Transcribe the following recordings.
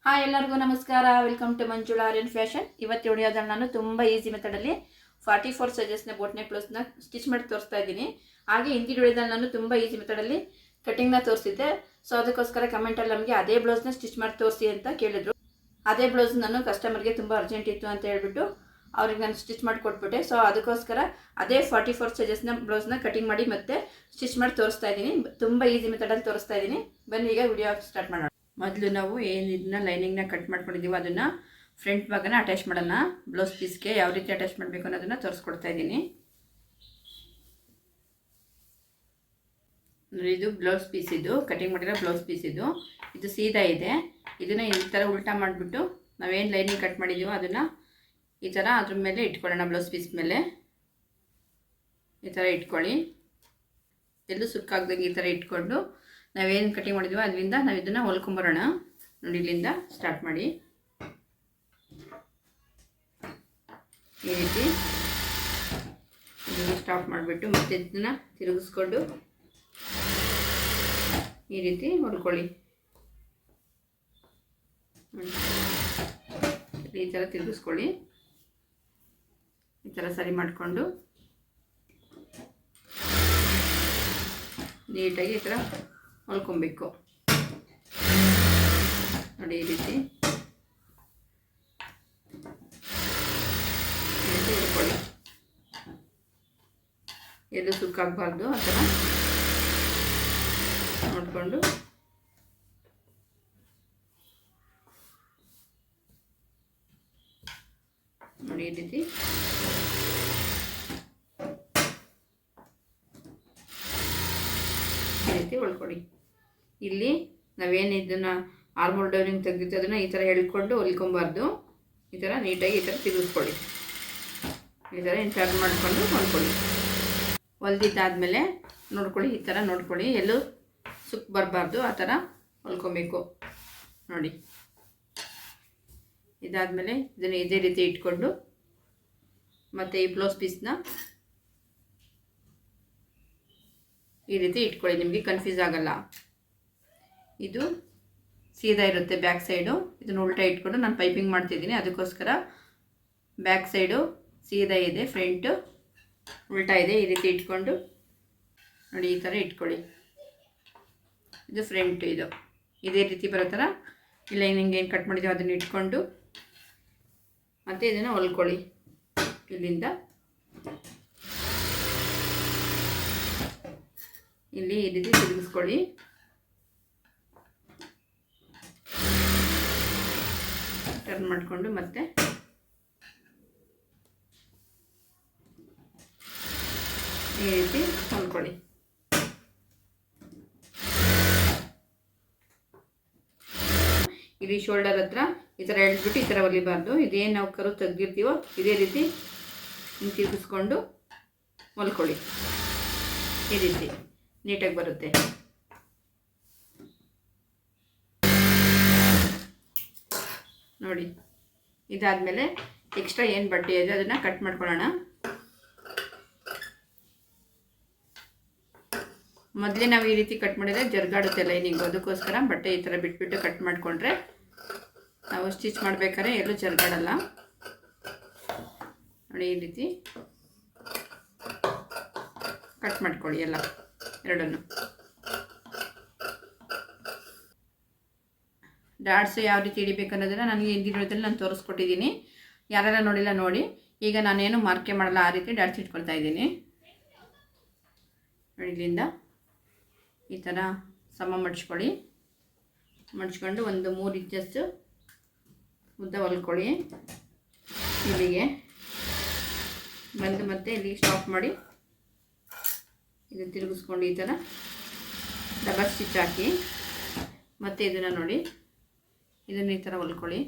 Hi ಎಲ್ಲರಿಗೂ ನಮಸ್ಕಾರ. Welcome to Manjula Aryan fashion. ಇವತ್ತು ವಿಡಿಯೋದಲ್ಲಿ ನಾನು ತುಂಬ ಈಸಿ ಮೆಥಡಲ್ಲಿ 44 ಸೈಜಸ್ನ ಬೋಟ್ ನೆಕ್ ಬ್ಲೌಸ್ನ ಸ್ಟಿಚ್ ಮಾಡಿ ತೋರಿಸ್ತಾ ಇದ್ದೀನಿ. ಹಾಗೆ ಹಿಂದಿನ ವಿಡಿಯೋದಲ್ಲಿ ನಾನು ತುಂಬ ಈಸಿ ಮೆಥಡಲ್ಲಿ ಕಟಿಂಗ್ನ ತೋರಿಸಿದ್ದೆ. ಸೊ ಅದಕ್ಕೋಸ್ಕರ ಕಮೆಂಟಲ್ಲಿ ನಮಗೆ ಅದೇ ಬ್ಲೌಸ್ನ ಸ್ಟಿಚ್ ಮಾಡಿ ತೋರಿಸಿ ಅಂತ ಕೇಳಿದ್ರು. ಅದೇ ಬ್ಲೌಸ್ ನಾನು ಕಸ್ಟಮರ್ಗೆ ತುಂಬ ಅರ್ಜೆಂಟ್ ಇತ್ತು ಅಂತ ಹೇಳ್ಬಿಟ್ಟು ಅವ್ರಿಗೆ ನಾನು ಸ್ಟಿಚ್ ಮಾಡಿ ಕೊಟ್ಬಿಟ್ಟೆ. ಸೊ ಅದಕ್ಕೋಸ್ಕರ ಅದೇ 44 ಸೈಜಸ್ನ ಬ್ಲೌಸ್ನ ಕಟಿಂಗ್ ಮಾಡಿ ಮತ್ತೆ ಸ್ಟಿಚ್ ಮಾಡಿ ತೋರಿಸ್ತಾ ಇದ್ದೀನಿ. ತುಂಬ ಈಸಿ ಮೆಥಡಲ್ಲಿ ತೋರಿಸ್ತಾ ಇದ್ದೀನಿ. ಬನ್ನಿ ಈಗ ವಿಡಿಯೋ ಸ್ಟಾರ್ಟ್ ಮಾಡೋಣ. ಮೊದಲು ನಾವು ಏನು ಇದನ್ನ ಲೈನಿಂಗ್ನ ಕಟ್ ಮಾಡ್ಕೊಂಡಿದ್ದೀವಿ ಅದನ್ನು ಫ್ರಂಟ್ ಭಾಗನ ಅಟ್ಯಾಚ್ ಮಾಡೋಣ. ಬ್ಲೌಸ್ ಪೀಸ್ಗೆ ಯಾವ ರೀತಿ ಅಟ್ಯಾಚ್ ಮಾಡಬೇಕು ಅನ್ನೋದನ್ನು ತೋರಿಸ್ಕೊಡ್ತಾ ಇದ್ದೀನಿ. ಇದು ಬ್ಲೌಸ್ ಪೀಸ್, ಇದು ಕಟಿಂಗ್ ಮಾಡಿರೋ ಬ್ಲೌಸ್ ಪೀಸ್. ಇದು ಸೀದಾ ಇದೆ. ಇದನ್ನು ಈ ಥರ ಉಲ್ಟಾ ಮಾಡಿಬಿಟ್ಟು ನಾವೇನು ಲೈನಿಂಗ್ ಕಟ್ ಮಾಡಿದ್ದೀವೋ ಅದನ್ನು ಈ ಥರ ಅದ್ರ ಮೇಲೆ ಇಟ್ಕೊಳ್ಳೋಣ. ಬ್ಲೌಸ್ ಪೀಸ್ ಮೇಲೆ ಈ ಥರ ಇಟ್ಕೊಳ್ಳಿ. ಎಲ್ಲೂ ಸುಕ್ಕಾಗ್ದಂಗೆ ಈ ಥರ ಇಟ್ಕೊಂಡು ನಾವೇನು ಕಟಿಂಗ್ ಮಾಡಿದ್ದೀವೋ ಅದರಿಂದ ನಾವು ಇದನ್ನು ಹೊಲ್ಕೊಂಬರೋಣ. ನೋಡಿ, ಇಲ್ಲಿಂದ ಸ್ಟಾರ್ಟ್ ಮಾಡಿ. ಈ ರೀತಿ ಇದನ್ನು ಸ್ಟಾಪ್ ಮಾಡಿಬಿಟ್ಟು ಮತ್ತೆ ಇದನ್ನು ತಿರುಗಿಸ್ಕೊಂಡು ಈ ರೀತಿ ಹೊಲ್ಕೊಳ್ಳಿ. ಈ ಥರ ತಿರುಗಿಸ್ಕೊಳ್ಳಿ. ಈ ಥರ ಸರಿ ಮಾಡಿಕೊಂಡು ನೀಟಾಗಿ ಈ ಥರ ಹೊಲ್ಕೊಬೇಕು. ನೋಡಿ, ಈ ರೀತಿ ಹೊಲ್ಕೊಳ್ಳಿ. ಎಲ್ಲೂ ಸುಕ್ಕಾಗಬಾರ್ದು. ಆ ಥರ ನೋಡಿಕೊಂಡು ನೋಡಿ, ಈ ರೀತಿ ಹೊಲ್ಕೊಳ್ಳಿ. ಇಲ್ಲಿ ನಾವೇನು ಇದನ್ನು ಆರ್ಮೋಲ್ ಡೌನಿಂಗ್ ತೆಗೆದಿತ್ತು ಅದನ್ನು ಈ ಥರ ಎಳ್ಕೊಂಡು ಹೊಲ್ಕೊಬಾರ್ದು. ಈ ಥರ ನೀಟಾಗಿ ಈ ಥರ ತಿರುಗಿಸ್ಕೊಳ್ಳಿ. ಈ ಥರ ಟರ್ನ್ ಮಾಡಿಕೊಂಡು ಹೊಲ್ಕೊಳ್ಳಿ. ಹೊಲ್ದಿದ್ದಾದಮೇಲೆ ನೋಡ್ಕೊಳ್ಳಿ, ಈ ಥರ ನೋಡ್ಕೊಳ್ಳಿ, ಎಲ್ಲೂ ಸುಕ್ ಬರಬಾರ್ದು. ಆ ಥರ ಹೊಲ್ಕೊಬೇಕು. ನೋಡಿ, ಇದಾದಮೇಲೆ ಇದನ್ನು ಇದೇ ರೀತಿ ಇಟ್ಕೊಂಡು ಮತ್ತು ಈ ಬ್ಲೌಸ್ ಪೀಸ್ನ ಈ ರೀತಿ ಇಟ್ಕೊಳ್ಳಿ. ನಿಮಗೆ ಕನ್ಫ್ಯೂಸ್ ಆಗಲ್ಲ. ಇದು ಸೀದಾ ಇರುತ್ತೆ ಬ್ಯಾಕ್ ಸೈಡು. ಇದನ್ನು ಉಲ್ಟಾ ಇಟ್ಕೊಂಡು ನಾನು ಪೈಪಿಂಗ್ ಮಾಡ್ತಿದ್ದೀನಿ. ಅದಕ್ಕೋಸ್ಕರ ಬ್ಯಾಕ್ ಸೈಡು ಸೀದಾ ಇದೆ, ಫ್ರಂಟು ಉಲ್ಟಾ ಇದೆ. ಈ ರೀತಿ ಇಟ್ಕೊಂಡು ನೋಡಿ, ಈ ಥರ ಇಟ್ಕೊಳ್ಳಿ. ಇದು ಫ್ರಂಟು. ಇದು ಇದೇ ರೀತಿ ಬರೋ ಥರ ಇಲ್ಲ ಹಿಂಗೆ ಏನು ಕಟ್ ಮಾಡಿದ್ದೀವಿ ಅದನ್ನು ಇಟ್ಕೊಂಡು ಮತ್ತು ಇದನ್ನು ಹೊಲ್ಕೊಳ್ಳಿ. ಇಲ್ಲಿಂದ ಇಲ್ಲಿ ಈ ರೀತಿ ತಿರುಗಿಸ್ಕೊಳ್ಳಿ. ಟರ್ನ್ ಮಾಡಿಕೊಂಡು ಮತ್ತೆ ಈ ರೀತಿ ಹೊಲ್ಕೊಳ್ಳಿ. ಇಲ್ಲಿ ಶೋಲ್ಡರ್ ಹತ್ರ ಈ ಥರ ಎಳ್ಬಿಟ್ಟು ಈ ಥರ ಹೊಲಿಬಾರ್ದು. ಇದೇನು ನಾವು ಕರು ತೆಗ್ದಿರ್ತೀವೋ ಇದೇ ರೀತಿ ಹಿಂಗೆ ತಿರುಗಿಸ್ಕೊಂಡು ಹೊಲ್ಕೊಳ್ಳಿ. ಈ ರೀತಿ ನೀಟಾಗಿ ಬರುತ್ತೆ. ನೋಡಿ, ಇದಾದಮೇಲೆ ಎಕ್ಸ್ಟ್ರಾ ಏನು ಬಟ್ಟೆ ಇದೆ ಅದನ್ನು ಕಟ್ ಮಾಡ್ಕೊಳ್ಳೋಣ. ಮೊದಲೇ ನಾವು ಈ ರೀತಿ ಕಟ್ ಮಾಡಿದರೆ ಜರ್ಗಾಡುತ್ತೆ ಲೈನಿಂಗು. ಅದಕ್ಕೋಸ್ಕರ ಬಟ್ಟೆ ಈ ಥರ ಬಿಟ್ಬಿಟ್ಟು ಕಟ್ ಮಾಡಿಕೊಂಡ್ರೆ ನಾವು ಸ್ಟಿಚ್ ಮಾಡಬೇಕಾದ್ರೆ ಎಲ್ಲೂ ಜರ್ಗಾಡಲ್ಲ. ನೋಡಿ, ಈ ರೀತಿ ಕಟ್ ಮಾಡ್ಕೊಳ್ಳಿ ಎಲ್ಲ ಎರಡನ್ನು. ಡಾಟ್ಸ್ ಯಾವ ರೀತಿ ಹಿಡಿಬೇಕು ಅನ್ನೋದನ್ನು ನನಗೆ ಹಿಂದಿನ ವಿಡಿಯೋದಲ್ಲಿ ನಾನು ತೋರಿಸ್ಕೊಟ್ಟಿದ್ದೀನಿ. ಯಾರೆಲ್ಲ ನೋಡಿಲ್ಲ ನೋಡಿ. ಈಗ ನಾನೇನು ಮಾರ್ಕೆ ಮಾಡಲ್ಲ, ಆ ರೀತಿ ಡಾಟ್ಸ್ ಇಟ್ಕೊಳ್ತಾ ಇದ್ದೀನಿ. ನೋಡಿ, ಇಲ್ಲಿಂದ ಈ ಥರ ಸಮ ಮಡ್ಚ್ಕೊಳ್ಳಿ. ಮಡ್ಚ್ಕೊಂಡು ಒಂದು 3 ಇಂಚಸ್ಸು ಉದ್ದ ಹೊಲ್ಕೊಳ್ಳಿ. ಇಲ್ಲಿಗೆ ಬಂದು ಮತ್ತೆ ಇಲ್ಲಿಗೆ ಸ್ಟಾಪ್ ಮಾಡಿ ಇದನ್ನು ತಿರುಗಿಸ್ಕೊಂಡು ಈ ಥರ ಡಬಲ್ ಸ್ಟಿಚ್ ಹಾಕಿ ಮತ್ತು ಇದನ್ನು ನೋಡಿ, ಇದನ್ನು ಈ ಥರ ಹೊಲ್ಕೊಳ್ಳಿ.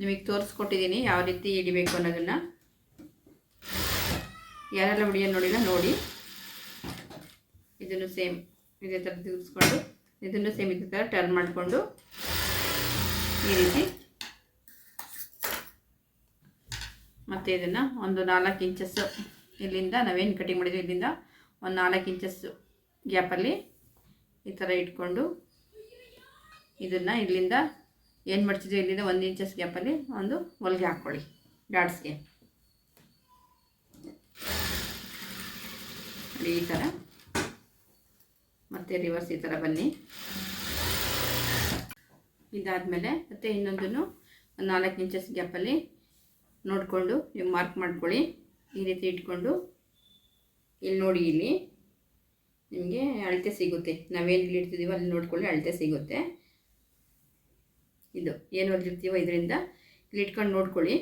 ನಿಮಗೆ ತೋರಿಸ್ಕೊಟ್ಟಿದ್ದೀನಿ ಯಾವ ರೀತಿ ಹಿಡಿಬೇಕು ಅನ್ನೋದನ್ನು. ಯಾರೆಲ್ಲ ವಿಡಿಯೋ ನೋಡಿಲ್ಲ ನೋಡಿ. ಇದನ್ನು ಸೇಮ್ ಇದೇ ಥರ ತಿರುಗಿಸ್ಕೊಂಡು ಇದನ್ನು ಸೇಮ್ ಇದೇ ಥರ ಟರ್ನ್ ಮಾಡಿಕೊಂಡು ಈ ರೀತಿ ಮತ್ತು ಇದನ್ನು ಒಂದು 4 ಇಂಚಸ್ಸು ಇಲ್ಲಿಂದ ನಾವೇನು ಕಟಿಂಗ್ ಮಾಡಿದ್ವಿ ಇಲ್ಲಿಂದ ಒಂದು 4 ಇಂಚಸ್ಸು ಗ್ಯಾಪಲ್ಲಿ ಈ ಥರ ಇಟ್ಕೊಂಡು ಇದನ್ನು ಇಲ್ಲಿಂದ ಏನು ಮಾಡ್ತಿದ್ವಿ ಇಲ್ಲಿಂದ 1 ಇಂಚಸ್ ಗ್ಯಾಪಲ್ಲಿ ಒಂದು ಹೊಲಿಗೆ ಹಾಕ್ಕೊಳ್ಳಿ ಡಾಟ್ಸ್ಗೆ. ಈ ಥರ ಮತ್ತು ರಿವರ್ಸ್ ಈ ಥರ ಬನ್ನಿ. ಇದಾದಮೇಲೆ ಮತ್ತೆ ಇನ್ನೊಂದನ್ನು 4 ಇಂಚಸ್ ಗ್ಯಾಪಲ್ಲಿ ನೋಡಿಕೊಂಡು ನೀವು ಮಾರ್ಕ್ ಮಾಡ್ಕೊಳ್ಳಿ. ಈ ರೀತಿ ಇಟ್ಕೊಂಡು ಇಲ್ಲಿ ನೋಡಿ, ಇಲ್ಲಿ ನಿಮಗೆ ಅಳತೆ ಸಿಗುತ್ತೆ. ನಾವೇನು ಇಲ್ಲಿ ಇಡ್ತಿದ್ದೀವೋ ಅಲ್ಲಿ ನೋಡ್ಕೊಳ್ಳಿ, ಅಳತೆ ಸಿಗುತ್ತೆ. ಇದು ಏನು ಹೊಲಿರ್ತೀವೋ ಇದರಿಂದ ಇಲ್ಲಿ ಇಟ್ಕೊಂಡು ನೋಡ್ಕೊಳ್ಳಿ,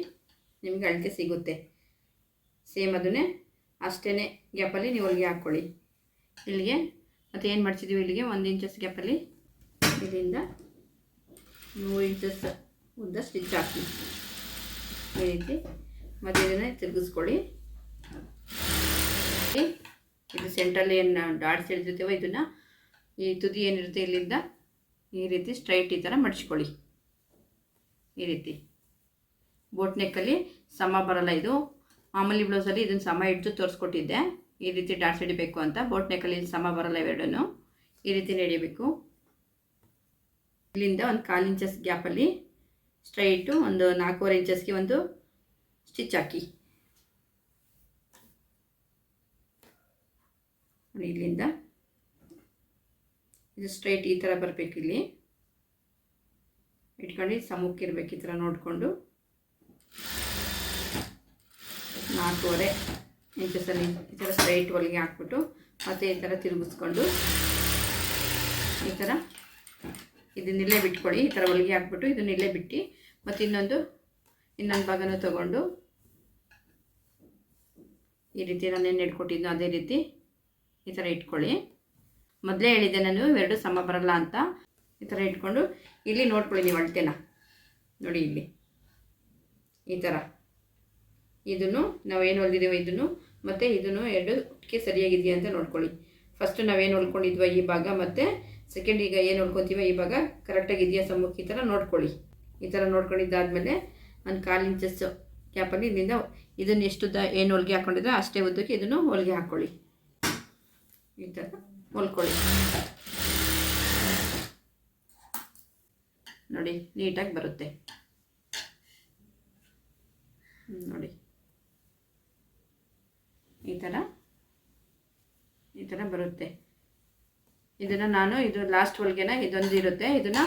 ನಿಮಗೆ ಅಳತೆ ಸಿಗುತ್ತೆ. ಸೇಮ್ ಅದನ್ನೇ ಅಷ್ಟೇ ಗ್ಯಾಪಲ್ಲಿ ನೀವು ಹೊಲಿಗೆ ಹಾಕ್ಕೊಳ್ಳಿ. ಇಲ್ಲಿಗೆ ಮತ್ತು ಏನು ಮಾಡ್ತಿದ್ದೀವಿ, ಇಲ್ಲಿಗೆ 1 ಇಂಚಸ್ ಗ್ಯಾಪಲ್ಲಿ ಇದರಿಂದ 3 ಇಂಚಸ್ ಉದ್ದ ಸ್ಟಿಚ್ ಹಾಕಿ ಈ ರೀತಿ. ಮತ್ತು ಇದನ್ನು ತಿರುಗಿಸ್ಕೊಳ್ಳಿ. ಇದು ಸೆಂಟ್ರಲ್ಲಿ ಏನು ಡಾಟ್ಸ್ ಎಳ್ದಿರ್ತೀವೋ ಇದನ್ನು ಈ ತುದಿ ಏನಿರುತ್ತೆ ಇಲ್ಲಿಂದ ಈ ರೀತಿ ಸ್ಟ್ರೈಟ್ ಈ ಥರ ಮಡಿಸ್ಕೊಳ್ಳಿ. ಈ ರೀತಿ ಬೋಟ್ ನೆಕ್ಕಲ್ಲಿ ಸಮ ಬರಲ್ಲ. ಇದು ಮಾಮೂಲಿ ಬ್ಲೌಸಲ್ಲಿ ಇದನ್ನು ಸಮ ಹಿಡಿದು ತೋರಿಸ್ಕೊಟ್ಟಿದ್ದೆ, ಈ ರೀತಿ ಡಾಟ್ಸ್ ಹಿಡಿಬೇಕು ಅಂತ. ಬೋಟ್ ನೆಕ್ಕಲ್ಲಿ ಸಮ ಬರಲ್ಲ, ಇವೆರಡೂ ಈ ರೀತಿ ಹಿಡಿಬೇಕು. ಇಲ್ಲಿಂದ ಒಂದು 1/4 ಇಂಚಸ್ ಗ್ಯಾಪಲ್ಲಿ ಸ್ಟ್ರೈಟು ಒಂದು 4.25 ಇಂಚಸ್ಗೆ ಒಂದು ಸ್ಟಿಚ್ ಹಾಕಿ. ಇಲ್ಲಿಂದ ಇದು ಸ್ಟ್ರೈಟ್ ಈ ಥರ ಬರಬೇಕು. ಇಲ್ಲಿ ಇಟ್ಕೊಂಡು ಸಮಕ್ಕಿರ್ಬೇಕು ಈ ಥರ ನೋಡಿಕೊಂಡು 4.25 ಇಂಚಸಲ್ಲಿ ಈ ಥರ ಸ್ಟ್ರೈಟ್ ಹೊಲಿಗೆ ಹಾಕ್ಬಿಟ್ಟು ಮತ್ತು ಈ ಥರ ತಿರುಗಿಸ್ಕೊಂಡು ಈ ಥರ ಇದನ್ನಿಲ್ಲೇ ಬಿಟ್ಕೊಳ್ಳಿ. ಈ ಥರ ಹೊಲಿಗೆ ಹಾಕ್ಬಿಟ್ಟು ಇದನ್ನಿಲ್ಲೇ ಬಿಟ್ಟು ಮತ್ತು ಇನ್ನೊಂದು ಭಾಗನೂ ತೊಗೊಂಡು ಈ ರೀತಿ ನಾನೇನು ಇಟ್ಕೊಟ್ಟಿದ್ದು ಅದೇ ರೀತಿ ಈ ಥರ ಇಟ್ಕೊಳ್ಳಿ. ಮೊದಲೇ ಹೇಳಿದ್ದೆ ನಾನು ಇವೆರಡು ಸಮ ಬರಲ್ಲ ಅಂತ. ಈ ಥರ ಇಟ್ಕೊಂಡು ಇಲ್ಲಿ ನೋಡ್ಕೊಳ್ಳಿ ನೀವು ಅಳತೆನ ನೋಡಿ. ಇಲ್ಲಿ ಈ ಥರ ಇದನ್ನು ನಾವೇನು ಹೊಲಿದಿದ್ದೀವೋ ಇದನ್ನು ಮತ್ತು ಇದನ್ನು ಎರಡಕ್ಕೆ ಸರಿಯಾಗಿದೆಯಾ ಅಂತ ನೋಡ್ಕೊಳ್ಳಿ. ಫಸ್ಟು ನಾವೇನು ಹೊಲ್ಕೊಂಡಿದ್ವೋ ಈ ಭಾಗ ಮತ್ತು ಸೆಕೆಂಡ್ ಈಗ ಏನು ಹೊಲ್ಕೊತೀವೋ ಈ ಭಾಗ ಕರೆಕ್ಟಾಗಿದೆಯಾ ಸಮಕ್ಕೆ ಈ ಥರ ನೋಡ್ಕೊಳ್ಳಿ. ಈ ಥರ ನೋಡ್ಕೊಂಡಿದ್ದಾದಮೇಲೆ ಒಂದು 1/4 ಇಂಚಸ್ ಗ್ಯಾಪಲ್ಲಿ ಇಲ್ಲಿಂದ ಇದನ್ನು ಎಷ್ಟು ಉದ್ದ ಏನು ಹೊಲಿಗೆ ಹಾಕ್ಕೊಂಡಿದ್ರೆ ಅಷ್ಟೇ ಉದ್ದಕ್ಕೆ ಇದನ್ನು ಹೊಲಿಗೆ ಹಾಕ್ಕೊಳ್ಳಿ. ಈ ಥರ ಹೊಲ್ಕೊಳ್ಳಿ ನೋಡಿ, ನೀಟಾಗಿ ಬರುತ್ತೆ ನೋಡಿ. ಈ ಥರ ಬರುತ್ತೆ. ಇದನ್ನು ನಾನು ಇದು ಲಾಸ್ಟ್ ಹೊಲಿಗೆನ ಇದೊಂದು ಇರುತ್ತೆ, ಇದನ್ನು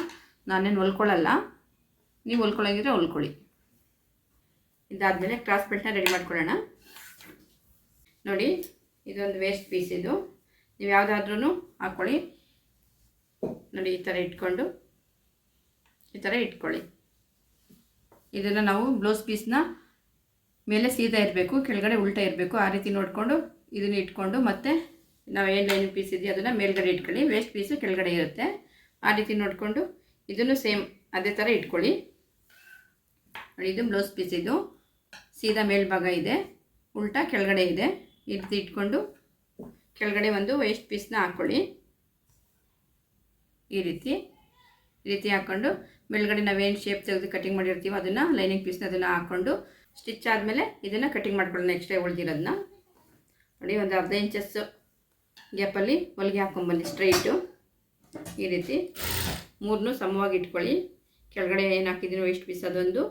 ನಾನೇನು ಹೊಲ್ಕೊಳ್ಳಲ್ಲ. ನೀವು ಹೊಲ್ಕೊಳ್ಳೋಂಗಿದ್ರೆ ಹೊಲ್ಕೊಳ್ಳಿ. ಇದಾದಮೇಲೆ ಕ್ರಾಸ್ ಬೆಲ್ಟ್ನ ರೆಡಿ ಮಾಡ್ಕೊಳ್ಳೋಣ. ನೋಡಿ, ಇದೊಂದು ವೇಸ್ಟ್ ಪೀಸ್. ಇದು ನೀವು ಯಾವುದಾದ್ರೂ ಹಾಕ್ಕೊಳ್ಳಿ ನೋಡಿ. ಈ ಥರ ಇಟ್ಕೊಂಡು ಈ ಥರ ಇಟ್ಕೊಳ್ಳಿ. ಇದನ್ನು ನಾವು ಬ್ಲೌಸ್ ಪೀಸ್ನ ಮೇಲೆ ಸೀದಾ ಇರಬೇಕು, ಕೆಳಗಡೆ ಉಲ್ಟಾ ಇರಬೇಕು. ಆ ರೀತಿ ನೋಡಿಕೊಂಡು ಇದನ್ನು ಇಟ್ಕೊಂಡು ಮತ್ತೆ ನಾವು ಏನು ಲೈನಿಂಗ್ ಪೀಸ್ ಇದೆಯೋ ಅದನ್ನು ಮೇಲ್ಗಡೆ ಇಟ್ಕೊಳ್ಳಿ. ವೇಸ್ಟ್ ಪೀಸು ಕೆಳಗಡೆ ಇರುತ್ತೆ. ಆ ರೀತಿ ನೋಡಿಕೊಂಡು ಇದನ್ನು ಸೇಮ್ ಅದೇ ಥರ ಇಟ್ಕೊಳ್ಳಿ ನೋಡಿ. ಇದು ಬ್ಲೌಸ್ ಪೀಸ್, ಇದು ಸೀದಾ ಮೇಲ್ಭಾಗ ಇದೆ, ಉಲ್ಟಾ ಕೆಳಗಡೆ ಇದೆ. ಈ ರೀತಿ ಇಟ್ಕೊಂಡು ಕೆಳಗಡೆ ಒಂದು ವೇಸ್ಟ್ ಪೀಸ್ನ ಹಾಕ್ಕೊಳ್ಳಿ. ಈ ರೀತಿ ಹಾಕ್ಕೊಂಡು ಮೇಲ್ಗಡೆ ನಾವೇನು ಶೇಪ್ ತೆಗೆದು ಕಟಿಂಗ್ ಮಾಡಿರ್ತೀವೋ ಅದನ್ನು ಲೈನಿಂಗ್ ಪೀಸ್ನ ಅದನ್ನು ಹಾಕ್ಕೊಂಡು ಸ್ಟಿಚ್ ಆದಮೇಲೆ ಇದನ್ನು ಕಟಿಂಗ್ ಮಾಡ್ಕೊಳ್ಳೋಣ. ಎಕ್ಸ್ಟ್ರಾ ಉಳಿದಿರೋದನ್ನ ನೋಡಿ, ಒಂದು 1/2 ಇಂಚಸ್ ಗ್ಯಾಪಲ್ಲಿ ಹೊಲಿಗೆ ಹಾಕ್ಕೊಂಬನ್ನಿ ಸ್ಟ್ರೈಟು. ಈ ರೀತಿ 3 ಸಮವಾಗಿ ಇಟ್ಕೊಳ್ಳಿ. ಕೆಳಗಡೆ ಏನು ಹಾಕಿದ್ದೀನೋ ವೇಸ್ಟ್ ಪೀಸ್ ಅದೊಂದು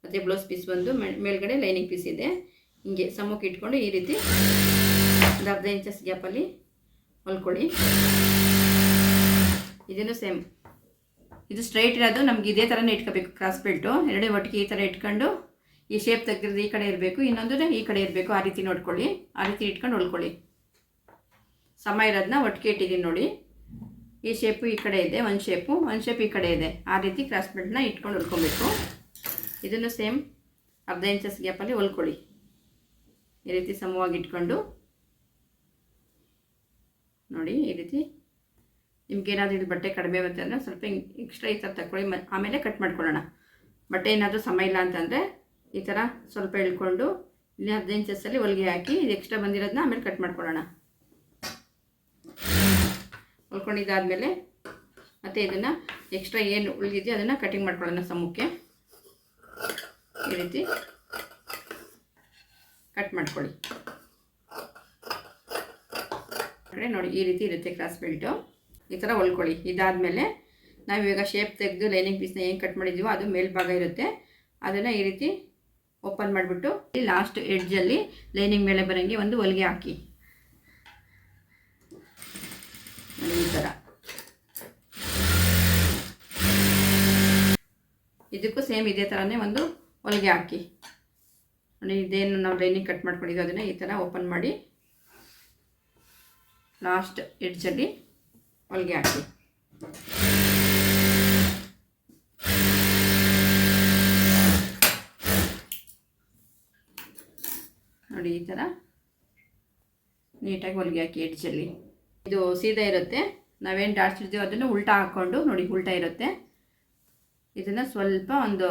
ಮತ್ತು ಬ್ಲೌಸ್ ಪೀಸ್ ಒಂದು, ಮೇಲ್ಗಡೆ ಲೈನಿಂಗ್ ಪೀಸ್ ಇದೆ. ಹಿಂಗೆ ಸಮಕ್ಕೆ ಇಟ್ಕೊಂಡು ಈ ರೀತಿ ಒಂದು 1/2 ಇಂಚಸ್ ಗ್ಯಾಪಲ್ಲಿ ಹೊಲ್ಕೊಳ್ಳಿ. ಇದನ್ನು ಸೇಮ್ ಇದು ಸ್ಟ್ರೈಟ್ ಇರೋದು ನಮ್ಗೆ ಇದೇ ಥರನೇ ಇಟ್ಕೋಬೇಕು. ಕ್ರಾಸ್ ಬೆಲ್ಟು ಎರಡೇ ಒಟ್ಟಿಗೆ ಈ ಥರ ಇಟ್ಕೊಂಡು ಈ ಶೇಪ್ ತೆಗೆದಿರೋದು ಈ ಕಡೆ ಇರಬೇಕು, ಇನ್ನೊಂದು ಈ ಕಡೆ ಇರಬೇಕು. ಆ ರೀತಿ ನೋಡ್ಕೊಳ್ಳಿ, ಆ ರೀತಿ ಇಟ್ಕೊಂಡು ಹೊಲ್ಕೊಳ್ಳಿ. ಸಮ ಇರೋದನ್ನ ಒಟ್ಟಿಗೆ ಇಟ್ಟಿದ್ದೀನಿ ನೋಡಿ. ಈ ಶೇಪು ಈ ಕಡೆ ಇದೆ, ಒಂದು ಶೇಪ್ ಈ ಕಡೆ ಇದೆ. ಆ ರೀತಿ ಕ್ರಾಸ್ ಬೆಲ್ಟ್ನ ಇಟ್ಕೊಂಡು ಹೊಲ್ಕೊಬೇಕು. ಇದನ್ನು ಸೇಮ್ 1/2 ಇಂಚಸ್ ಗ್ಯಾಪಲ್ಲಿ ಹೊಲ್ಕೊಳ್ಳಿ. ಈ ರೀತಿ ಸಮವಾಗಿ ಇಟ್ಕೊಂಡು ನೋಡಿ. ಈ ರೀತಿ ನಿಮ್ಗೇನಾದರೂ ಇದು ಬಟ್ಟೆ ಕಡಿಮೆ ಬರುತ್ತೆ ಅಂದರೆ ಸ್ವಲ್ಪ ಎಕ್ಸ್ಟ್ರಾ ಈ ಥರ ತಗೊಳ್ಳಿ, ಆಮೇಲೆ ಕಟ್ ಮಾಡ್ಕೊಳ್ಳೋಣ. ಬಟ್ಟೆ ಏನಾದರೂ ಸಮ ಇಲ್ಲ ಅಂತಂದರೆ ಈ ಥರ ಸ್ವಲ್ಪ ಇಳ್ಕೊಂಡು ಇಲ್ಲಿ 15 ಇಂಚಸ್ಸಲ್ಲಿ ಹೊಲಿಗೆ ಹಾಕಿ ಇದು ಎಕ್ಸ್ಟ್ರಾ ಬಂದಿರೋದನ್ನ ಆಮೇಲೆ ಕಟ್ ಮಾಡ್ಕೊಳ್ಳೋಣ. ಹೊಲ್ಕೊಂಡಿದ್ದಾದಮೇಲೆ ಮತ್ತು ಇದನ್ನು ಎಕ್ಸ್ಟ್ರಾ ಏನು ಉಳಿದಿದೆಯೋ ಅದನ್ನು ಕಟಿಂಗ್ ಮಾಡ್ಕೊಳ್ಳೋಣ ಸಮಕ್ಕೆ. ಈ ರೀತಿ ಕಟ್ ಮಾಡ್ಕೊಳ್ಳಿ. ನೋಡಿ, ಈ ರೀತಿ ಇರುತ್ತೆ ಕ್ರಾಸ್ ಬೆಲ್ಟು. ಈ ಥರ ಹೊಲ್ಕೊಳ್ಳಿ. ಇದಾದಮೇಲೆ ನಾವಿವಾಗ ಶೇಪ್ ತೆಗೆದು ಲೈನಿಂಗ್ ಪೀಸ್ನ ಏನು ಕಟ್ ಮಾಡಿದ್ದೀವೋ ಅದು ಮೇಲ್ಭಾಗ ಇರುತ್ತೆ, ಅದನ್ನು ಈ ರೀತಿ ಓಪನ್ ಮಾಡಿಬಿಟ್ಟು ಲಾಸ್ಟ್ ಎಡ್ಜಲ್ಲಿ ಲೈನಿಂಗ್ ಮೇಲೆ ಬರೋಂಗೆ ಒಂದು ಹೊಲಿಗೆ ಹಾಕಿ. ಈ ಥರ ಇದಕ್ಕೂ ಸೇಮ್ ಇದೇ ಥರನೇ ಒಂದು ಹೊಲಿಗೆ ಹಾಕಿ ನೋಡಿ. ಇದೇನು ನಾವು ಲೈನಿಂಗ್ ಕಟ್ ಮಾಡ್ಕೊಂಡಿದ್ದೀವಿ ಅದನ್ನು ಈ ಥರ ಓಪನ್ ಮಾಡಿ ಲಾಸ್ಟ್ ಎಡ್ಜಲ್ಲಿ ಹೊಲಿಗೆ ಹಾಕಿ. ನೋಡಿ ಈ ಥರ ನೀಟಾಗಿ ಹೊಲಿಗೆ ಹಾಕಿ ಎಡ್ಜಲ್ಲಿ. ಇದು ಸೀದಾ ಇರುತ್ತೆ, ನಾವೇನು ಡಾಟ್ಸ್ ಇಡ್ತೀವೋ ಅದನ್ನು ಉಲ್ಟಾ ಹಾಕ್ಕೊಂಡು ನೋಡಿ ಉಲ್ಟಾ ಇರುತ್ತೆ. ಇದನ್ನು ಸ್ವಲ್ಪ ಒಂದು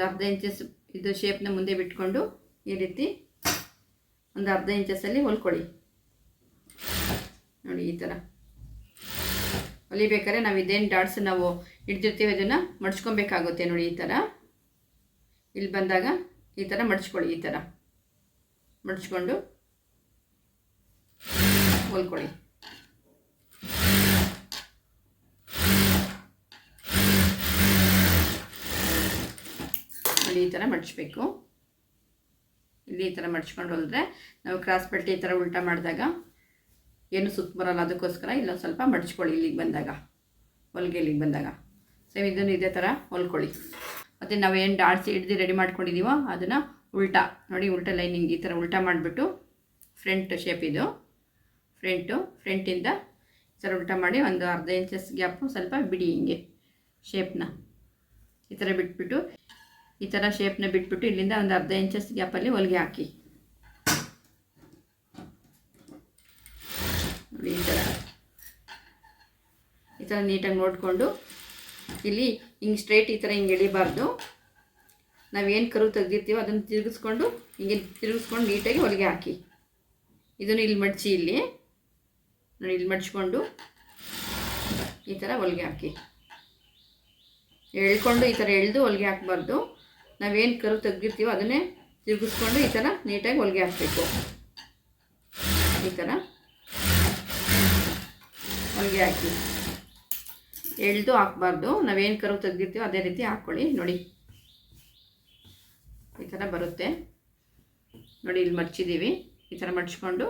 ಅರ್ಧ ಇಂಚಸ್ ಇದು ಶೇಪ್ನ ಮುಂದೆ ಬಿಟ್ಕೊಂಡು ಈ ರೀತಿ ಒಂದು ಅರ್ಧ ಇಂಚಸ್ಸಲ್ಲಿ ಹೊಲ್ಕೊಳ್ಳಿ. ನೋಡಿ ಈ ಥರ ಹೊಲಿಬೇಕಾದ್ರೆ ನಾವು ಇದೇನು ಡಾಟ್ಸ್ ನಾವು ಇಡ್ತಿರ್ತೀವಿ ಅದನ್ನು ಮಡ್ಚ್ಕೊಬೇಕಾಗುತ್ತೆ. ನೋಡಿ ಈ ಥರ ಇಲ್ಲಿ ಬಂದಾಗ ಈ ಥರ ಮಡ್ಚ್ಕೊಳ್ಳಿ. ಈ ಥರ ಮಡ್ಚ್ಕೊಂಡು ಹೊಲ್ಕೊಳ್ಳಿ. ನೋಡಿ ಈ ಥರ ಮಡ್ಚಬೇಕು. ಇಲ್ಲಿ ಈ ಥರ ಮಡ್ಚ್ಕೊಂಡು ಹೊಲಿದ್ರೆ ನಾವು ಕ್ರಾಸ್ ಪಟ್ಟಿ ಈ ಥರ ಉಲ್ಟಾ ಮಾಡಿದಾಗ ಏನು ಸುತ್ತ ಬರೋಲ್ಲ, ಅದಕ್ಕೋಸ್ಕರ ಇಲ್ಲೊಂದು ಸ್ವಲ್ಪ ಮಡ್ಚ್ಕೊಳ್ಳಿ. ಇಲ್ಲಿಗೆ ಬಂದಾಗ ಹೊಲಿಗೆ ಇಲ್ಲಿಗೆ ಬಂದಾಗ ಸೇಮ್ ಇದನ್ನು ಇದೇ ಥರ ಹೊಲ್ಕೊಳ್ಳಿ. ಮತ್ತು ನಾವು ಏನು ಡಾಟ್ಸ್ ಹಿಡ್ದು ರೆಡಿ ಮಾಡ್ಕೊಂಡಿದ್ದೀವೋ ಅದನ್ನು ಉಲ್ಟಾ ನೋಡಿ ಉಲ್ಟಾ ಲೈನಿಂಗ್ ಈ ಥರ ಉಲ್ಟಾ ಮಾಡಿಬಿಟ್ಟು ಫ್ರಂಟ್ ಶೇಪ್ ಇದು ಫ್ರಂಟಿಂದ ಈ ಥರ ಉಲ್ಟಾ ಮಾಡಿ ಒಂದು ಅರ್ಧ ಇಂಚಸ್ ಗ್ಯಾಪು ಸ್ವಲ್ಪ ಬಿಡಿ. ಹಿಂಗೆ ಶೇಪ್ನ ಈ ಥರ ಬಿಟ್ಬಿಟ್ಟು ಈ ಥರ ಶೇಪ್ನ ಬಿಟ್ಬಿಟ್ಟು ಇಲ್ಲಿಂದ ಒಂದು ಅರ್ಧ ಇಂಚಸ್ ಗ್ಯಾಪಲ್ಲಿ ಹೊಲಿಗೆ ಹಾಕಿ. ನೋಡಿ ಈ ಥರ ನೀಟಾಗಿ ನೋಡಿಕೊಂಡು ಇಲ್ಲಿ ಹಿಂಗೆ ಸ್ಟ್ರೈಟ್ ಈ ಥರ ಹಿಂಗೆ ಎಳಿಬಾರ್ದು. ನಾವೇನು ಕರು ತೆಗ್ದಿರ್ತೀವೋ ಅದನ್ನು ತಿರುಗಿಸ್ಕೊಂಡು ಹಿಂಗೆ ತಿರುಗಿಸ್ಕೊಂಡು ನೀಟಾಗಿ ಹೊಲಿಗೆ ಹಾಕಿ. ಇದನ್ನು ಇಲ್ಲಿ ಮಡಚಿ ಇಲ್ಲಿ ನೋಡಿ ಇಲ್ಲಿ ಮಡ್ಚ್ಕೊಂಡು ಈ ಥರ ಹೊಲಿಗೆ ಹಾಕಿ. ಎಳ್ಕೊಂಡು ಈ ಥರ ಎಳೆದು ಹೊಲಿಗೆ ಹಾಕಬಾರ್ದು. ನಾವೇನು ಕರು ತೆಗ್ದಿರ್ತೀವೋ ಅದನ್ನೇ ತಿರುಗಿಸ್ಕೊಂಡು ಈ ಥರ ನೀಟಾಗಿ ಹೊಲಿಗೆ ಹಾಕಬೇಕು. ಈ ಥರ ಹೊಲಿಗೆ ಹಾಕಿ ಎಳೆದು ಹಾಕಬಾರ್ದು. ನಾವೇನು ಕರು ತೆಗ್ದಿರ್ತೀವೋ ಅದೇ ರೀತಿ ಹಾಕ್ಕೊಳ್ಳಿ. ನೋಡಿ ಈ ಥರ ಬರುತ್ತೆ. ನೋಡಿ ಇಲ್ಲಿ ಮಡ್ಚಿದ್ದೀವಿ. ಈ ಥರ ಮಡ್ಚ್ಕೊಂಡು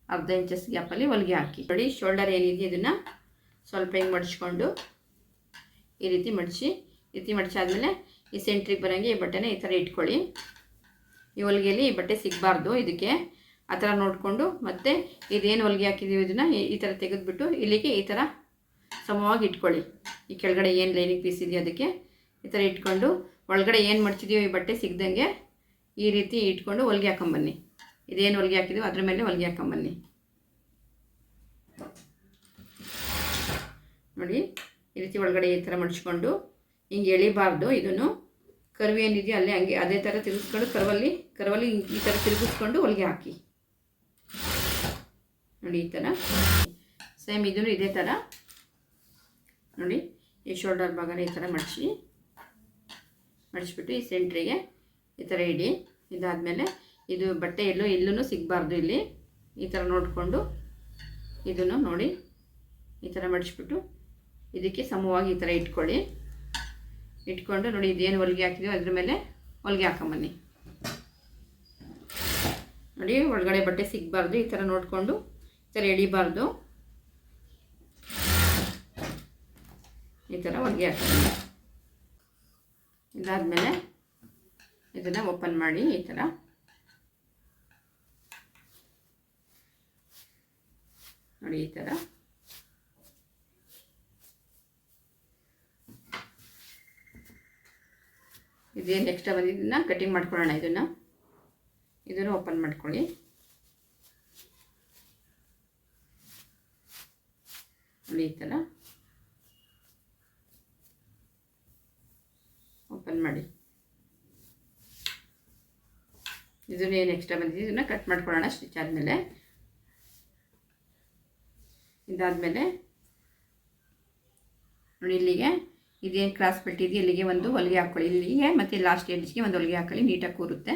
ಅರ್ಧ ಇಂಚಸ್ ಗ್ಯಾಪಲ್ಲಿ ಹೊಲಿಗೆ ಹಾಕಿ. ನೋಡಿ ಶೋಲ್ಡರ್ ಏನಿದೆ ಇದನ್ನು ಸ್ವಲ್ಪ ಹಿಂಗೆ ಮಡ್ಚ್ಕೊಂಡು ಈ ರೀತಿ ಮಡ್ಚಾದ್ಮೇಲೆ ಈ ಸೆಂಟ್ರಿಗೆ ಬರೋಂಗೆ ಈ ಬಟ್ಟೆನ ಈ ಥರ ಇಟ್ಕೊಳ್ಳಿ. ಈ ಹೊಲಿಗೆಯಲ್ಲಿ ಈ ಬಟ್ಟೆ ಸಿಗಬಾರ್ದು ಇದಕ್ಕೆ. ಆ ಥರ ನೋಡಿಕೊಂಡು ಮತ್ತೆ ಇದೇನು ಹೊಲಿಗೆ ಹಾಕಿದ್ದೀವಿ ಇದನ್ನು ಈ ಥರ ತೆಗೆದುಬಿಟ್ಟು ಇಲ್ಲಿಗೆ ಈ ಥರ ಸಮವಾಗಿ ಇಟ್ಕೊಳ್ಳಿ. ಈ ಕೆಳಗಡೆ ಏನು ಲೈನಿಂಗ್ ಪೀಸ್ ಇದೆಯೋ ಅದಕ್ಕೆ ಈ ಥರ ಇಟ್ಕೊಂಡು ಒಳಗಡೆ ಏನು ಮಡ್ಚಿದೀವೋ ಈ ಬಟ್ಟೆ ಸಿಗ್ದಂಗೆ ಈ ರೀತಿ ಇಟ್ಕೊಂಡು ಹೊಲಿಗೆ ಹಾಕೊಂಬನ್ನಿ. ಇದೇನು ಹೊಲಿಗೆ ಹಾಕಿದೀವೋ ಅದ್ರ ಮೇಲೆ ಹೊಲಿಗೆ ಹಾಕೊಂಬನ್ನಿ. ನೋಡಿ ಈ ರೀತಿ ಒಳಗಡೆ ಈ ಥರ ಮಡ್ಚ್ಕೊಂಡು ಹಿಂಗೆ ಎಳಿಬಾರ್ದು. ಇದನ್ನು ಕರ್ವ್ ಏನಿದೆಯೋ ಅಲ್ಲೇ ಹಂಗೆ ಅದೇ ಥರ ತಿರುಗಿಸ್ಕೊಂಡು ಕರ್ವಲ್ಲಿ ಈ ಥರ ತಿರುಗಿಸ್ಕೊಂಡು ಹೊಲಿಗೆ ಹಾಕಿ. ನೋಡಿ ಈ ಥರ ಸೇಮ್ ಇದನ್ನು ಇದೇ ಥರ ನೋಡಿ ಈ ಶೋಲ್ಡರ್ ಭಾಗನ ಈ ಥರ ಮಡಿಸ್ಬಿಟ್ಟು ಈ ಸೆಂಟ್ರಿಗೆ ಈ ಥರ ಇಡಿ. ಇದಾದಮೇಲೆ ಇದು ಬಟ್ಟೆ ಎಲ್ಲೂ ಸಿಗಬಾರ್ದು. ಇಲ್ಲಿ ಈ ಥರ ನೋಡಿಕೊಂಡು ಇದನ್ನು ನೋಡಿ ಈ ಥರ ಮಡಿಸ್ಬಿಟ್ಟು ಇದಕ್ಕೆ ಸಮವಾಗಿ ಈ ಥರ ಇಟ್ಕೊಂಡು ನೋಡಿ ಇದೇನು ಹೊಲಿಗೆ ಹಾಕಿದೀವೋ ಅದ್ರ ಮೇಲೆ ಹೊಲಿಗೆ ಹಾಕೊಂಬನ್ನಿ. ನೋಡಿ ಒಳಗಡೆ ಬಟ್ಟೆ ಸಿಗಬಾರ್ದು. ಈ ಥರ ನೋಡಿಕೊಂಡು ಈ ಥರ ಎಳಿಬಾರ್ದು. ಈ ಥರ ಹೊಲಿಗೆ ಹಾಕೊಂಬನ್ನಿ. ಇದಾದಮೇಲೆ ಇದನ್ನು ಓಪನ್ ಮಾಡಿ ಈ ಥರ ನೋಡಿ ಈ ಥರ ಇದೇನು ಎಕ್ಸ್ಟ್ರಾ ಬಂದಿದ್ದನ್ನು ಕಟಿಂಗ್ ಮಾಡ್ಕೊಳ್ಳೋಣ. ಇದನ್ನು ಓಪನ್ ಮಾಡ್ಕೊಳ್ಳಿ. ನೋಡಿ ಈ ಥರ ಓಪನ್ ಮಾಡಿ. ಇದನ್ನು ಏನು ಎಕ್ಸ್ಟ್ರಾ ಬಂದಿದೆ ಇದನ್ನು ಕಟ್ ಮಾಡ್ಕೊಳ್ಳೋಣ ಸ್ಟಿಚ್ ಆದಮೇಲೆ. ಇದಾದಮೇಲೆ ನೋಡಿ ಇಲ್ಲಿಗೆ ಇದೇನು ಕ್ರಾಸ್ ಪೆಟ್ಟಿದೆ ಇಲ್ಲಿಗೆ ಒಂದು ಹೊಲಿಗೆ ಹಾಕ್ಕೊಳ್ಳಿ. ಇಲ್ಲಿಗೆ ಮತ್ತು ಲಾಸ್ಟ್ ಎಡ್ಜ್ಗೆ ಒಂದು ಹೊಲಿಗೆ ಹಾಕ್ಕೊಳ್ಳಿ. ನೀಟಾಗಿ ಕೂರುತ್ತೆ.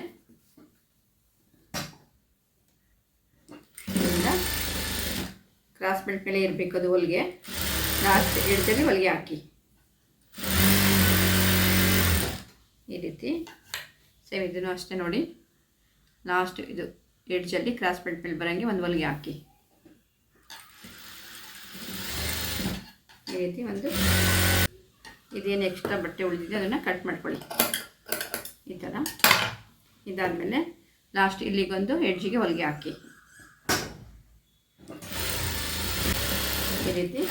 ಕ್ರಾಸ್ ಬೆಲ್ಟ್ ಮೇಲೆ ಇರಬೇಕು ಅದು ಹೊಲಿಗೆ. ಲಾಸ್ಟ್ ಎಡ್ಜಲ್ಲಿ ಹೊಲಿಗೆ ಹಾಕಿ ಈ ರೀತಿ. ಸೇಮ್ ಇದನ್ನು ಅಷ್ಟೇ ನೋಡಿ, ಲಾಸ್ಟ್ ಇದು ಎಡ್ಜಲ್ಲಿ ಕ್ರಾಸ್ ಬೆಲ್ಟ್ ಮೇಲೆ ಬರೋಂಗೆ ಒಂದು ಹೊಲಿಗೆ ಹಾಕಿ ಈ ರೀತಿ. ಒಂದು ಇದೇನು ಎಕ್ಸ್ಟ್ರಾ ಬಟ್ಟೆ ಉಳಿದಿದೆ ಅದನ್ನು ಕಟ್ ಮಾಡ್ಕೊಳ್ಳಿ ಈ ಥರ. ಇದಾದಮೇಲೆ ಲಾಸ್ಟ್ ಇಲ್ಲಿಗೊಂದು ಎಡ್ಜಿಗೆ ಹೊಲಿಗೆ ಹಾಕಿ ಈ ರೀತಿ.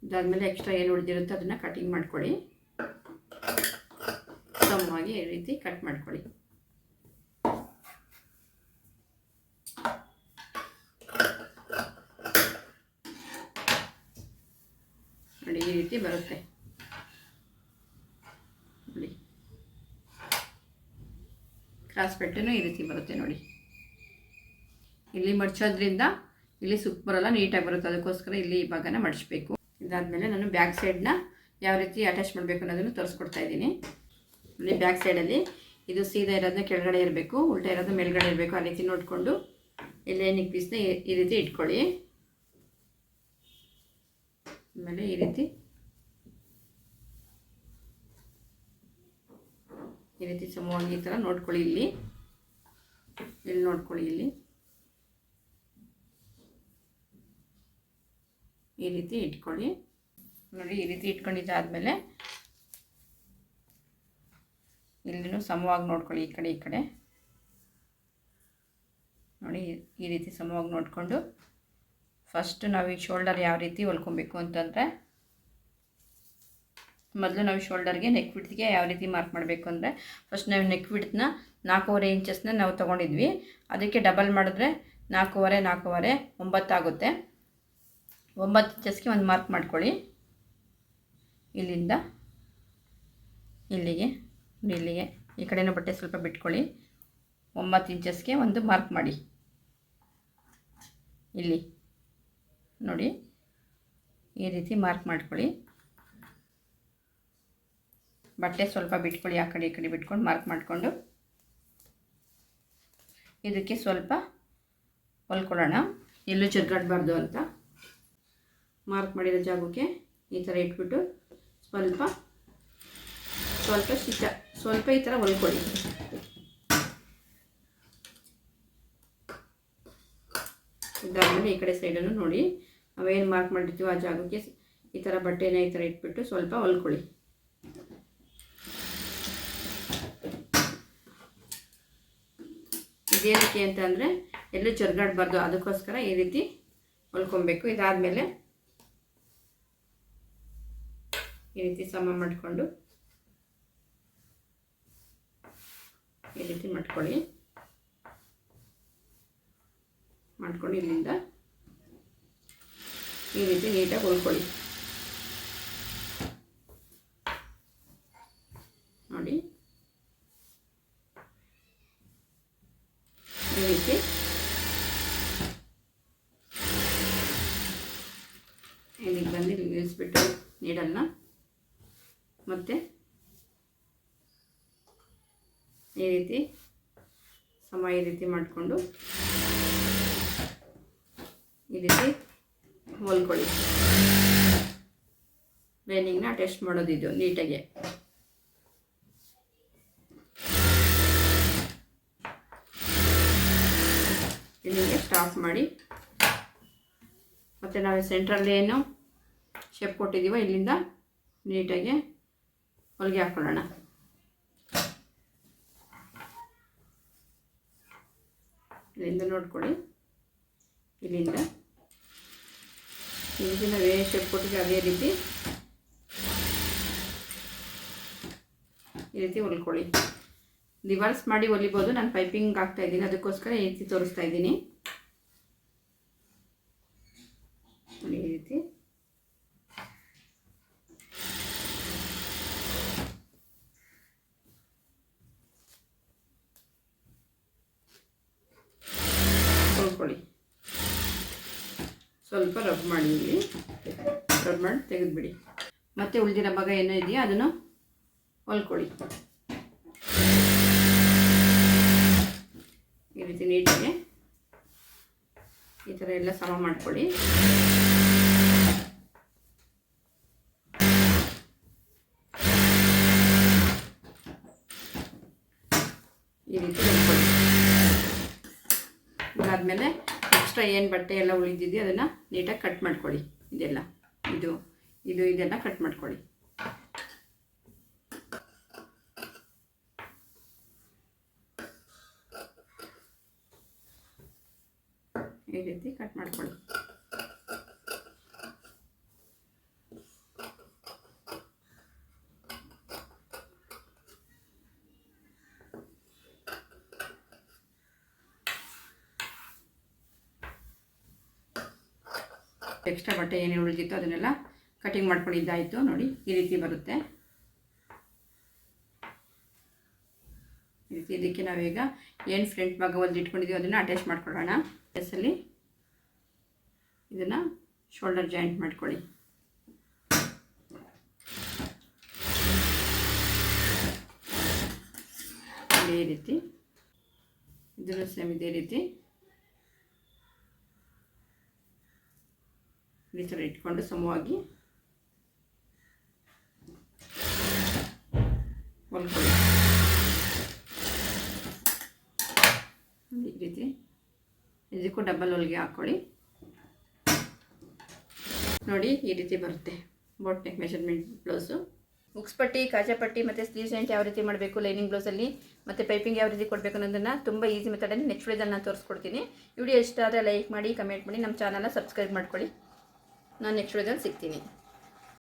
ಇದಾದಮೇಲೆ ಎಕ್ಸ್ಟ್ರಾ ಏನು ಉಳಿದಿರುತ್ತೋ ಅದನ್ನು ಕಟಿಂಗ್ ಮಾಡ್ಕೊಳ್ಳಿ. ಸಮವಾಗಿ ಈ ರೀತಿ ಕಟ್ ಮಾಡ್ಕೊಳ್ಳಿ. ನೋಡಿ ಈ ರೀತಿ ಬರುತ್ತೆ ನೋಡಿ. ಕ್ರಾಸ್ ಬೆಲ್ಟನ್ನು ಈ ರೀತಿ ಬರುತ್ತೆ ನೋಡಿ. ಇಲ್ಲಿ ಮಡ್ಚೋದ್ರಿಂದ ಇಲ್ಲಿ ಸುತ್ತ ಬರೋಲ್ಲ, ನೀಟಾಗಿ ಬರುತ್ತೆ. ಅದಕ್ಕೋಸ್ಕರ ಇಲ್ಲಿ ಈ ಭಾಗನ ಮಡಿಸ್ಬೇಕು. ಇದಾದಮೇಲೆ ನಾನು ಬ್ಯಾಕ್ ಸೈಡ್ನ ಯಾವ ರೀತಿ ಅಟ್ಯಾಚ್ ಮಾಡಬೇಕು ಅನ್ನೋದನ್ನು ತೋರಿಸ್ಕೊಡ್ತಾ ಇದ್ದೀನಿ. ಇಲ್ಲಿ ಬ್ಯಾಕ್ ಸೈಡಲ್ಲಿ ಇದು ಸೀದಾ ಇರೋದನ್ನ ಕೆಳಗಡೆ ಇರಬೇಕು, ಉಲ್ಟಾ ಇರೋದನ್ನ ಮೇಲ್ಗಡೆ ಇರಬೇಕು. ಆ ರೀತಿ ನೋಡಿಕೊಂಡು ಇಲ್ಲೇ ನೆಕ್ ಪೀಸ್ನ ಈ ರೀತಿ ಇಟ್ಕೊಳ್ಳಿ. ಆಮೇಲೆ ಈ ರೀತಿ ಸಮವಾಗಿ ಈ ಥರ ನೋಡ್ಕೊಳ್ಳಿ. ಇಲ್ಲಿ ನೋಡ್ಕೊಳ್ಳಿ, ಇಲ್ಲಿ ಈ ರೀತಿ ಇಟ್ಕೊಳ್ಳಿ ನೋಡಿ. ಈ ರೀತಿ ಇಟ್ಕೊಂಡಿದ್ದಾದಮೇಲೆ ಇಲ್ಲಿನೂ ಸಮವಾಗಿ ನೋಡ್ಕೊಳ್ಳಿ, ಈ ಕಡೆ ಈ ಕಡೆ ನೋಡಿ. ಈ ರೀತಿ ಸಮವಾಗಿ ನೋಡಿಕೊಂಡು ಫಸ್ಟ್ ನಾವು ಈ ಶೋಲ್ಡರ್ ಯಾವ ರೀತಿ ಹೊಲ್ಕೊಬೇಕು ಅಂತಂದರೆ, ಮೊದಲು ನಾವು ಶೋಲ್ಡರ್ಗೆ ನೆಕ್ ವಿಡ್ತ್ಗೆ ಯಾವ ರೀತಿ ಮಾರ್ಕ್ ಮಾಡಬೇಕು ಅಂದರೆ, ಫಸ್ಟ್ ನಾವು ನೆಕ್ ವಿಡ್ತ್ನ 4.5 ಇಂಚಸ್ನ ನಾವು ತೊಗೊಂಡಿದ್ವಿ. ಅದಕ್ಕೆ ಡಬಲ್ ಮಾಡಿದ್ರೆ 4.5 9 ಆಗುತ್ತೆ. 9 ಇಂಚಸ್ಗೆ ಒಂದು ಮಾರ್ಕ್ ಮಾಡ್ಕೊಳ್ಳಿ. ಇಲ್ಲಿಂದ ಇಲ್ಲಿಗೆ ಈ ಕಡೆನೂ ಬಟ್ಟೆ ಸ್ವಲ್ಪ ಬಿಟ್ಕೊಳ್ಳಿ. 9 ಇಂಚಸ್ಗೆ ಒಂದು ಮಾರ್ಕ್ ಮಾಡಿ. ಇಲ್ಲಿ ನೋಡಿ ಈ ರೀತಿ ಮಾರ್ಕ್ ಮಾಡ್ಕೊಳ್ಳಿ. ಬಟ್ಟೆ ಸ್ವಲ್ಪ ಬಿಟ್ಕೊಳ್ಳಿ, ಆ ಕಡೆ ಈ ಕಡೆ ಬಿಟ್ಕೊಂಡು ಮಾರ್ಕ್ ಮಾಡಿಕೊಂಡು ಇದಕ್ಕೆ ಸ್ವಲ್ಪ ಹೊಲ್ಕೊಳ್ಳೋಣ, ಎಲ್ಲೂ ಜರುಗಾಡಬಾರ್ದು ಅಂತ. ಮಾರ್ಕ್ ಮಾಡಿರೋ ಜಾಗಕ್ಕೆ ಈ ಥರ ಇಟ್ಬಿಟ್ಟು ಸ್ವಲ್ಪ ಈ ಥರ ಹೊಲ್ಕೊಳ್ಳಿ. ಇದಾದಮೇಲೆ ಈ ಕಡೆ ಸೈಡನ್ನು ನೋಡಿ, ನಾವೇನು ಮಾರ್ಕ್ ಮಾಡಿರ್ತೀವೋ ಆ ಜಾಗಕ್ಕೆ ಈ ಥರ ಬಟ್ಟೆನ ಈ ಥರ ಇಟ್ಬಿಟ್ಟು ಸ್ವಲ್ಪ ಹೊಲ್ಕೊಳ್ಳಿ. ಇದೇನಕ್ಕೆ ಅಂತ ಅಂದರೆ ಎಲ್ಲೂ ಜರುಗಾಡಬಾರ್ದು, ಅದಕ್ಕೋಸ್ಕರ ಈ ರೀತಿ ಹೊಲ್ಕೊಬೇಕು. ಇದಾದಮೇಲೆ ಈ ರೀತಿ ಸಮ ಮಾಡಿಕೊಂಡು ಈ ರೀತಿ ಮಾಡ್ಕೊಂಡು ಇಲ್ಲಿಂದ ಈ ರೀತಿ ನೀಟಾಗಿ ಹೊಲ್ಕೊಳ್ಳಿ ನೋಡಿ. ಈ ರೀತಿ ಇಲ್ಲಿಗೆ ಬಂದು ಇಲ್ಲಿ ನಿಲ್ಲಿಸ್ಬಿಟ್ಟು ನೀಡಲ್ನ ಮತ್ತು ಈ ರೀತಿ ಸಮ ಈ ರೀತಿ ಮಾಡಿಕೊಂಡು ಈ ರೀತಿ ಹೊಲ್ಕೊಳ್ಳಿ. ಲೈನಿಂಗ್ನ ಅಟ್ಯಾಚ್ ಮಾಡೋದಿದ್ದು ನೀಟಾಗಿ. ಇಲ್ಲಿಗೆ ಸ್ಟಾಪ್ ಮಾಡಿ ಮತ್ತು ನಾವು ಸೆಂಟ್ರಲ್ಲಿ ಏನು ಶೇಪ್ ಕೊಟ್ಟಿದ್ದೀವೋ ಇಲ್ಲಿಂದ ನೀಟಾಗಿ ಹೊಲಿಗೆ ಹಾಕ್ಕೊಳ್ಳೋಣ. ಇಲ್ಲಿಂದ ನೋಡ್ಕೊಳ್ಳಿ, ಇಲ್ಲಿಂದ ನಾವು ಏನು ಶೇಪ್ ಕೊಟ್ಟಿದ್ದೀವಿ ಅದೇ ರೀತಿ ಈ ರೀತಿ ಹೊಲ್ಕೊಳ್ಳಿ. ರಿವರ್ಸ್ ಮಾಡಿ ಹೊಲಿಬೋದು, ನಾನು ಪೈಪಿಂಗ್ ಹಾಕ್ತಾ ಇದ್ದೀನಿ, ಅದಕ್ಕೋಸ್ಕರ ಈ ರೀತಿ ತೋರಿಸ್ತಾ ಇದ್ದೀನಿ. ಈ ರೀತಿ ಹೊಲ್ಕೊಳ್ಳಿ. ಸ್ವಲ್ಪ ರಬ್ ಮಾಡಿ, ಇಲ್ಲಿ ರಬ್ ಮಾಡಿ ತೆಗೆದುಬಿಡಿ. ಮತ್ತೆ ಉಳಿದಿರೋ ಭಾಗ ಏನೋ ಇದೆಯೋ ಅದನ್ನು ಹೊಲ್ಕೊಳ್ಳಿ. ನೀಟಾಗಿ ಈ ಥರ ಎಲ್ಲ ಸಮ ಮಾಡ್ಕೊಳ್ಳಿ. ಈ ರೀತಿ ಇಟ್ಕೊಳ್ಳಿ. ಇದಾದಮೇಲೆ ಎಕ್ಸ್ಟ್ರಾ ಏನು ಬಟ್ಟೆ ಎಲ್ಲ ಉಳಿದಿದೆಯೋ ಅದನ್ನು ನೀಟಾಗಿ ಕಟ್ ಮಾಡ್ಕೊಳ್ಳಿ. ಇದೆಲ್ಲ ಇದೆಲ್ಲ ಕಟ್ ಮಾಡ್ಕೊಳ್ಳಿ. ಈ ರೀತಿ ಕಟ್ ಮಾಡ್ಕೊಳ್ಳಿ. ಎಕ್ಸ್ಟ್ರಾ ಬಟ್ಟೆ ಏನೇನು ಉಳಿದಿತ್ತು ಅದನ್ನೆಲ್ಲ ಕಟಿಂಗ್ ಮಾಡ್ಕೊಂಡಿದ್ದಾಯಿತು. ನೋಡಿ ಈ ರೀತಿ ಬರುತ್ತೆ. ಈ ರೀತಿ ಇದಕ್ಕೆ ನಾವೀಗ ಏನು ಫ್ರಂಟ್ ಭಾಗ ಹೊಲ್ದು ಇಟ್ಕೊಂಡಿದ್ದೀವಿ ಅದನ್ನು ಅಟ್ಯಾಚ್ ಮಾಡ್ಕೊಳ್ಳೋಣ. ಡ್ರೆಸ್ಸಲ್ಲಿ ಇದನ್ನು ಶೋಲ್ಡರ್ ಜಾಯಿಂಟ್ ಮಾಡ್ಕೊಳ್ಳಿ. ಇದೇ ರೀತಿ ಇದನ್ನು ಸೇಮ್ ಇದೇ ರೀತಿ ಈ ಥರ ಇಟ್ಕೊಂಡು ಸಮವಾಗಿ ಹೊಲ್ಕೊಳ್ಳಿ. ಈ ರೀತಿ ಇದಕ್ಕೂ ಡಬಲ್ ಹೊಲಿಗೆ ಹಾಕ್ಕೊಳ್ಳಿ. ನೋಡಿ ಈ ರೀತಿ ಬರುತ್ತೆ boat neck measurement blouse. Hooks ಪಟ್ಟಿ, ಕಾಜಾ ಪಟ್ಟಿ ಮತ್ತು ಸ್ಲೀವ್ ಜಾಯಿಂಟ್ ಯಾವ ರೀತಿ ಮಾಡಬೇಕು ಲೈನಿಂಗ್ ಬ್ಲೌಸಲ್ಲಿ ಮತ್ತು ಪೈಪಿಂಗ್ ಯಾವ ರೀತಿ ಕೊಡಬೇಕು ಅನ್ನೋದನ್ನು ತುಂಬ ಈಸಿ ಮೆಥಡಲ್ಲಿ ನೆಕ್ಸ್ಟ್ ವಿಡಿಯೋದಲ್ಲಿ ನಾನು ತೋರಿಸ್ಕೊಡ್ತೀನಿ. ವಿಡಿಯೋ ಇಷ್ಟ ಆದರೆ ಲೈಕ್ ಮಾಡಿ, ಕಮೆಂಟ್ ಮಾಡಿ, ನಮ್ಮ ಚಾನಲ್ನ ಸಬ್ಸ್ಕ್ರೈಬ್ ಮಾಡ್ಕೊಳ್ಳಿ. ನಾನು ನೆಕ್ಸ್ಟ್ ವಿಡಿಯೋದಲ್ಲಿ ಸಿಗ್ತೀನಿ.